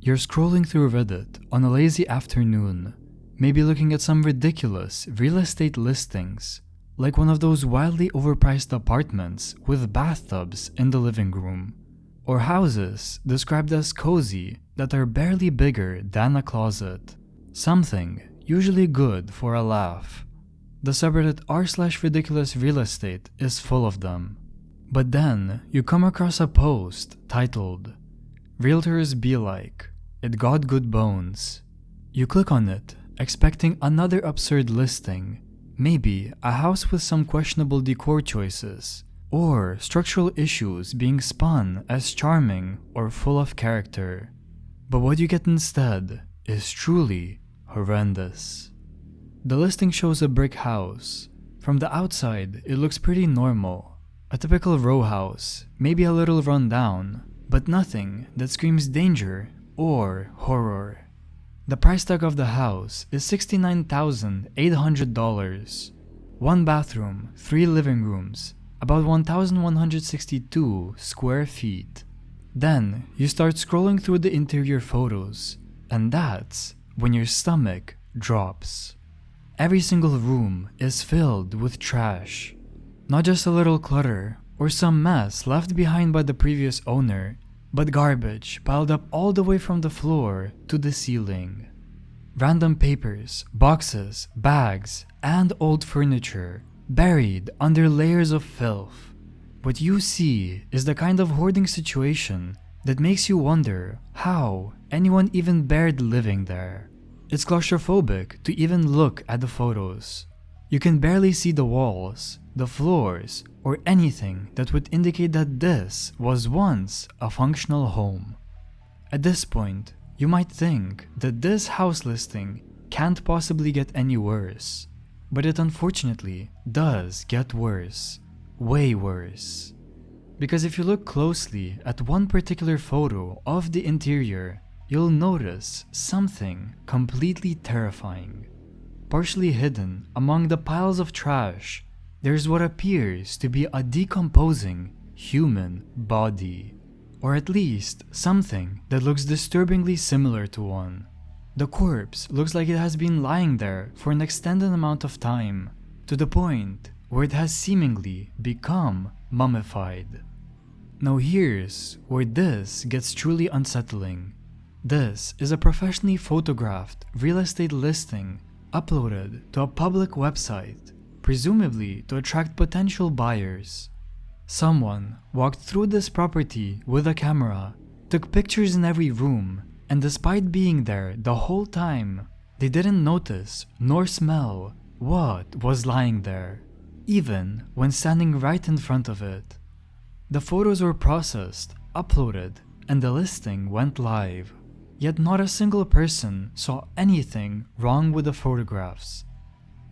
You're scrolling through Reddit on a lazy afternoon, maybe looking at some ridiculous real estate listings, like one of those wildly overpriced apartments with bathtubs in the living room, or houses described as cozy that are barely bigger than a closet. Something usually good for a laugh. The subreddit r/RidiculousRealEstate is full of them. But then you come across a post titled, "Realtors Be Like, It Got Good Bones." You click on it, expecting another absurd listing, maybe a house with some questionable decor choices, or structural issues being spun as charming or full of character. But what you get instead is truly horrendous. The listing shows a brick house. From the outside, it looks pretty normal. A typical row house, maybe a little run down, but nothing that screams danger or horror. The price tag of the house is $69,800. One bathroom, 3 living rooms, about 1,162 square feet. Then you start scrolling through the interior photos, and that's when your stomach drops. Every single room is filled with trash. Not just a little clutter or some mess left behind by the previous owner, but garbage piled up all the way from the floor to the ceiling. Random papers, boxes, bags, and old furniture buried under layers of filth. What you see is the kind of hoarding situation that makes you wonder how anyone even bared living there. It's claustrophobic to even look at the photos. You can barely see the walls, the floors, or anything that would indicate that this was once a functional home. At this point, you might think that this house listing can't possibly get any worse, but it unfortunately does get worse, way worse. Because if you look closely at one particular photo of the interior, you'll notice something completely terrifying. Partially hidden among the piles of trash, there's what appears to be a decomposing human body, or at least something that looks disturbingly similar to one. The corpse looks like it has been lying there for an extended amount of time, to the point where it has seemingly become mummified. Now here's where this gets truly unsettling. This is a professionally photographed real estate listing uploaded to a public website, presumably to attract potential buyers. Someone walked through this property with a camera, took pictures in every room, and despite being there the whole time, they didn't notice nor smell what was lying there, even when standing right in front of it. The photos were processed, uploaded, and the listing went live. Yet not a single person saw anything wrong with the photographs.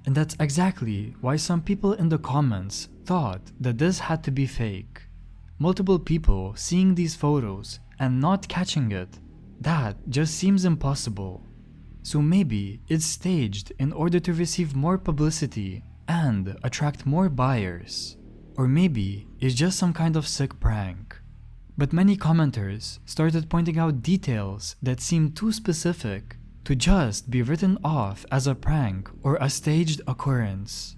And that's exactly why some people in the comments thought that this had to be fake. Multiple people seeing these photos and not catching it, that just seems impossible. So maybe it's staged in order to receive more publicity and attract more buyers. Or maybe it's just some kind of sick prank. But many commenters started pointing out details that seemed too specific to just be written off as a prank or a staged occurrence.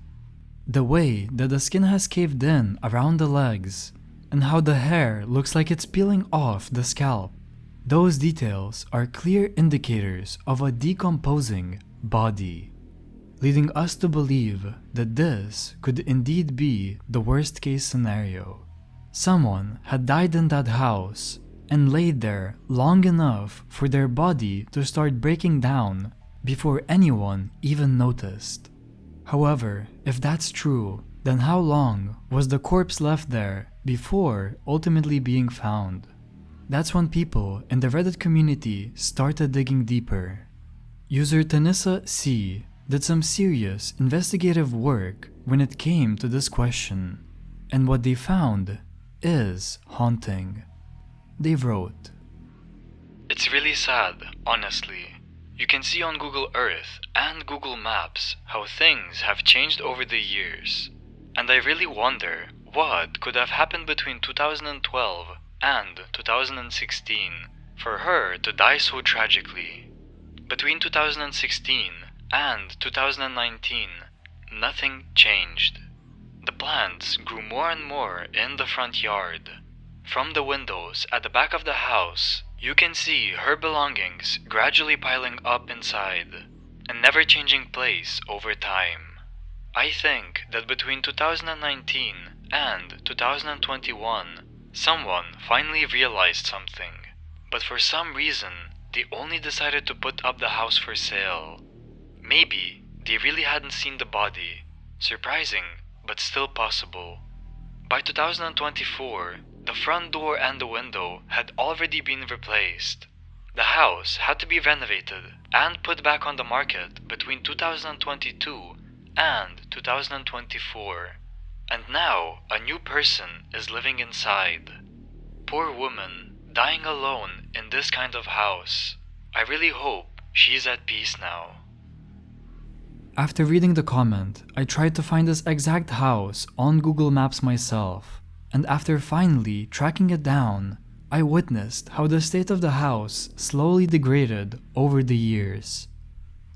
The way that the skin has caved in around the legs, and how the hair looks like it's peeling off the scalp. Those details are clear indicators of a decomposing body, leading us to believe that this could indeed be the worst case scenario. Someone had died in that house and laid there long enough for their body to start breaking down before anyone even noticed. However, if that's true, then how long was the corpse left there before ultimately being found? That's when people in the Reddit community started digging deeper. User Tanissa C did some serious investigative work when it came to this question, and what they found is haunting. They wrote, "It's really sad, honestly. You can see on Google Earth and Google Maps how things have changed over the years. And I really wonder what could have happened between 2012 and 2016 for her to die so tragically. Between 2016 and 2019, nothing changed. The plants grew more and more in the front yard. From the windows at the back of the house, you can see her belongings gradually piling up inside and never changing place over time. I think that between 2019 and 2021, someone finally realized something, but for some reason, they only decided to put up the house for sale. Maybe they really hadn't seen the body. Surprising, but still possible. By 2024, the front door and the window had already been replaced. The house had to be renovated and put back on the market between 2022 and 2024. And now a new person is living inside. Poor woman, dying alone in this kind of house. I really hope she's at peace now. After reading the comment, I tried to find this exact house on Google Maps myself, and after finally tracking it down, I witnessed how the state of the house slowly degraded over the years.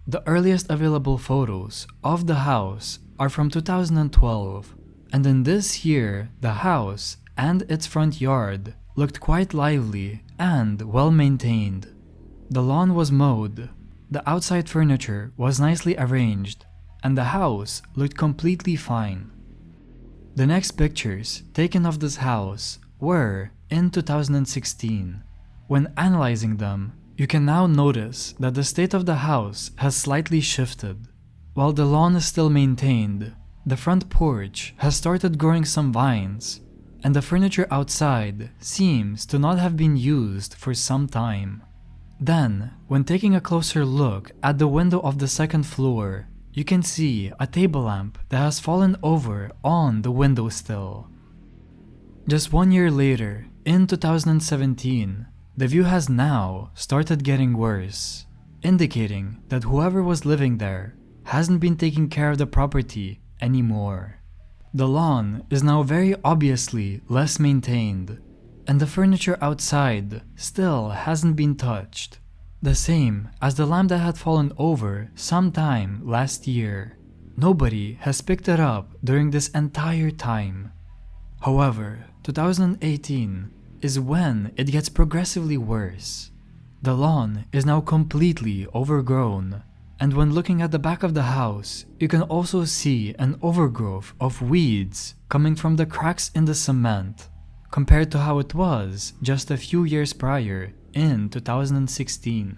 The earliest available photos of the house are from 2012, and in this year the house and its front yard looked quite lively and well maintained. The lawn was mowed, the outside furniture was nicely arranged, and the house looked completely fine. The next pictures taken of this house were in 2016. When analyzing them, you can now notice that the state of the house has slightly shifted. While the lawn is still maintained, the front porch has started growing some vines, and the furniture outside seems to not have been used for some time. Then, when taking a closer look at the window of the second floor, you can see a table lamp that has fallen over on the windowsill. Just 1 year later, in 2017, the view has now started getting worse, indicating that whoever was living there hasn't been taking care of the property anymore. The lawn is now very obviously less maintained, and the furniture outside still hasn't been touched, the same as the lamp that had fallen over sometime last year. Nobody has picked it up during this entire time. However, 2018 is when it gets progressively worse. The lawn is now completely overgrown, and when looking at the back of the house, you can also see an overgrowth of weeds coming from the cracks in the cement, compared to how it was just a few years prior in 2016.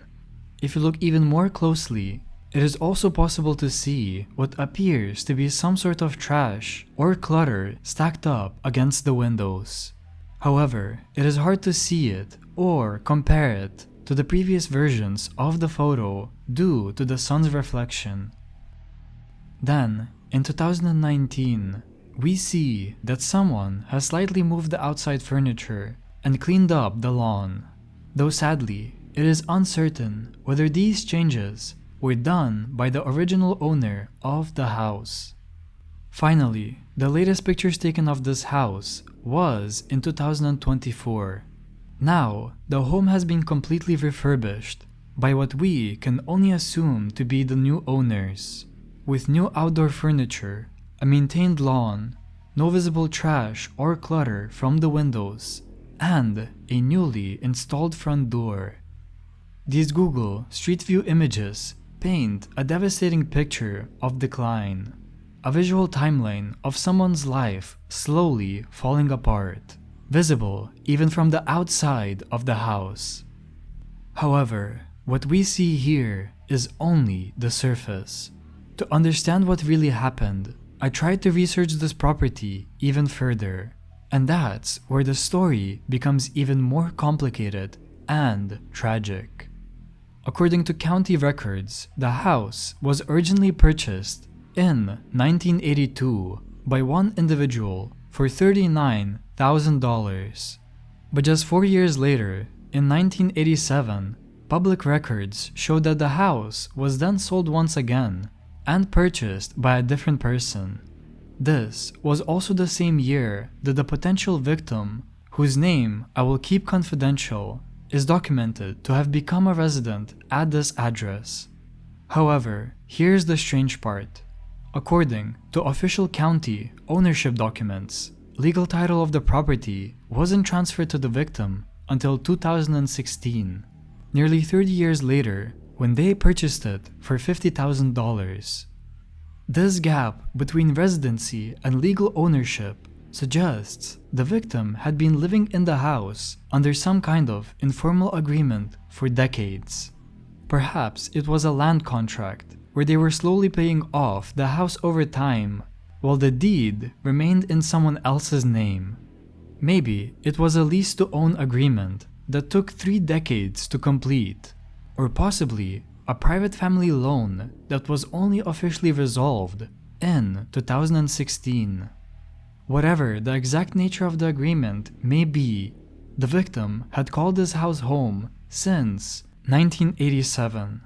If you look even more closely, it is also possible to see what appears to be some sort of trash or clutter stacked up against the windows. However, it is hard to see it or compare it to the previous versions of the photo due to the sun's reflection. Then, in 2019, we see that someone has slightly moved the outside furniture and cleaned up the lawn, though sadly, it is uncertain whether these changes were done by the original owner of the house. Finally, the latest pictures taken of this house was in 2024. Now, the home has been completely refurbished by what we can only assume to be the new owners, with new outdoor furniture, a maintained lawn, no visible trash or clutter from the windows, and a newly installed front door. These Google Street View images paint a devastating picture of decline, a visual timeline of someone's life slowly falling apart, visible even from the outside of the house. However, what we see here is only the surface. To understand what really happened, I tried to research this property even further, and that's where the story becomes even more complicated and tragic. According to county records, the house was originally purchased in 1982 by one individual for $39,000. But just 4 years later, in 1987, public records showed that the house was then sold once again and purchased by a different person. This was also the same year that the potential victim, whose name I will keep confidential, is documented to have become a resident at this address. However, here's the strange part. According to official county ownership documents, legal title of the property wasn't transferred to the victim until 2016, nearly 30 years later, when they purchased it for $50,000. This gap between residency and legal ownership suggests the victim had been living in the house under some kind of informal agreement for decades. Perhaps it was a land contract where they were slowly paying off the house over time, while the deed remained in someone else's name. Maybe it was a lease-to-own agreement that took 3 decades to complete, or possibly a private family loan that was only officially resolved in 2016. Whatever the exact nature of the agreement may be, the victim had called this house home since 1987,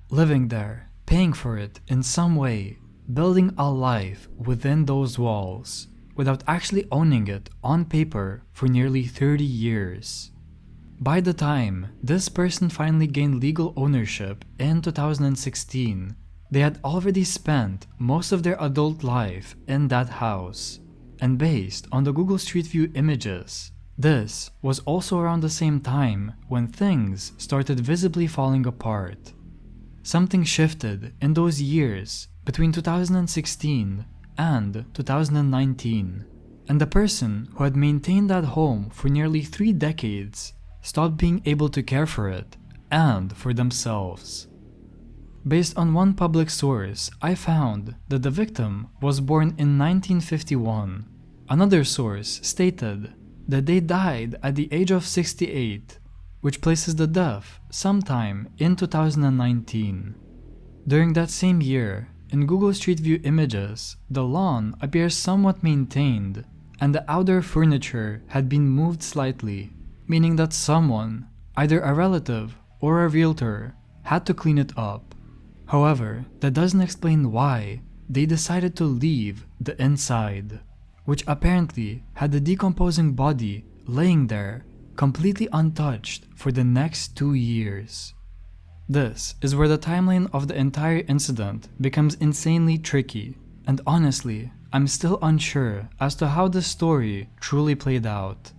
living there, paying for it in some way, building a life within those walls, without actually owning it on paper for nearly 30 years. By the time this person finally gained legal ownership in 2016, they had already spent most of their adult life in that house. And based on the Google Street View images, this was also around the same time when things started visibly falling apart. Something shifted in those years between 2016 and 2019, and the person who had maintained that home for nearly 3 decades stopped being able to care for it and for themselves. Based on one public source, I found that the victim was born in 1951. Another source stated that they died at the age of 68, which places the death sometime in 2019. During that same year, in Google Street View images, the lawn appears somewhat maintained, and the outdoor furniture had been moved slightly, meaning that someone, either a relative or a realtor, had to clean it up. However, that doesn't explain why they decided to leave the inside, which apparently had the decomposing body laying there completely untouched for the next 2 years. This is where the timeline of the entire incident becomes insanely tricky, and honestly, I'm still unsure as to how this story truly played out.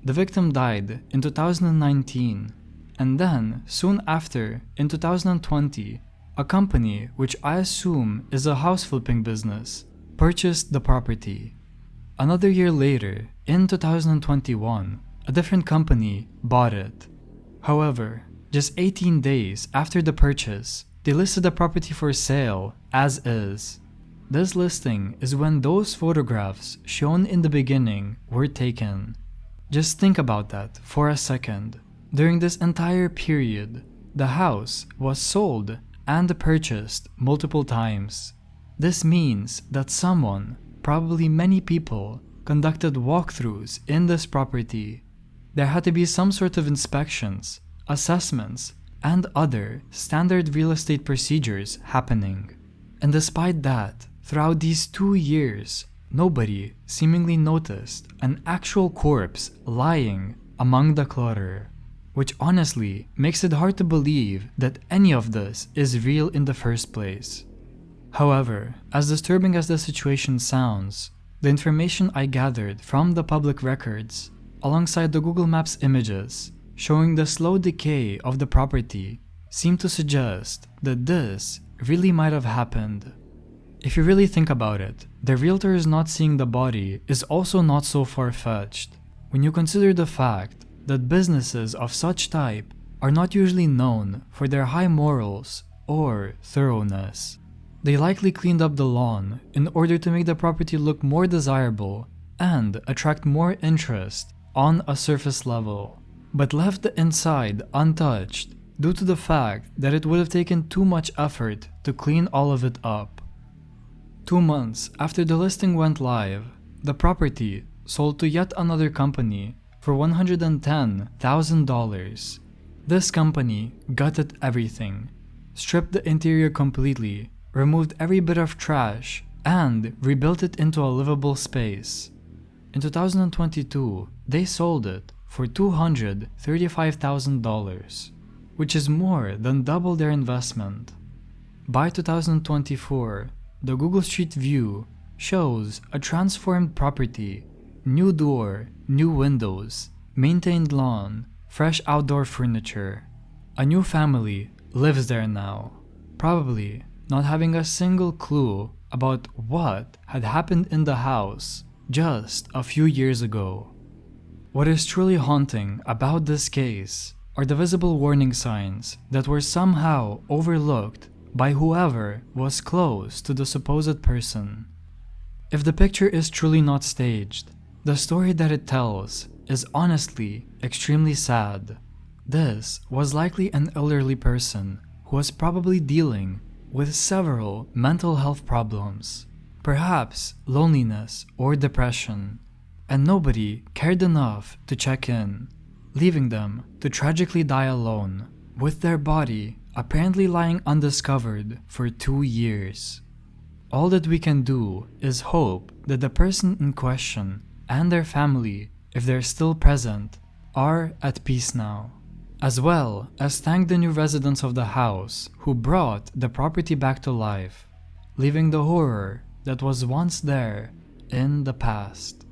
The victim died in 2019, and then, soon after, in 2020, a company, which I assume is a house flipping business, purchased the property. Another year later, in 2021, a different company bought it. However, just 18 days after the purchase, they listed the property for sale as is. This listing is when those photographs shown in the beginning were taken. Just think about that for a second. During this entire period, the house was sold and purchased multiple times. This means that someone, probably many people, conducted walkthroughs in this property. There had to be some sort of inspections, assessments, and other standard real estate procedures happening. And despite that, throughout these 2 years, nobody seemingly noticed an actual corpse lying among the clutter, which honestly makes it hard to believe that any of this is real in the first place. However, as disturbing as the situation sounds, the information I gathered from the public records, alongside the Google Maps images showing the slow decay of the property, seem to suggest that this really might have happened. If you really think about it, the realtors not seeing the body is also not so far-fetched, when you consider the fact that businesses of such type are not usually known for their high morals or thoroughness. They likely cleaned up the lawn in order to make the property look more desirable and attract more interest on a surface level, but left the inside untouched due to the fact that it would have taken too much effort to clean all of it up. 2 months after the listing went live, the property sold to yet another company for $110,000. This company gutted everything, stripped the interior completely, removed every bit of trash, and rebuilt it into a livable space. In 2022, they sold it for $235,000, which is more than double their investment. By 2024, the Google Street View shows a transformed property, new door, new windows, maintained lawn, fresh outdoor furniture. A new family lives there now, probably not having a single clue about what had happened in the house just a few years ago. What is truly haunting about this case are the visible warning signs that were somehow overlooked by whoever was close to the supposed person. If the picture is truly not staged, the story that it tells is honestly extremely sad. This was likely an elderly person who was probably dealing with several mental health problems, perhaps loneliness or depression, and nobody cared enough to check in, leaving them to tragically die alone, with their body apparently lying undiscovered for 2 years. All that we can do is hope that the person in question and their family, if they're still present, are at peace now, as well as thank the new residents of the house who brought the property back to life, leaving the horror that was once there in the past.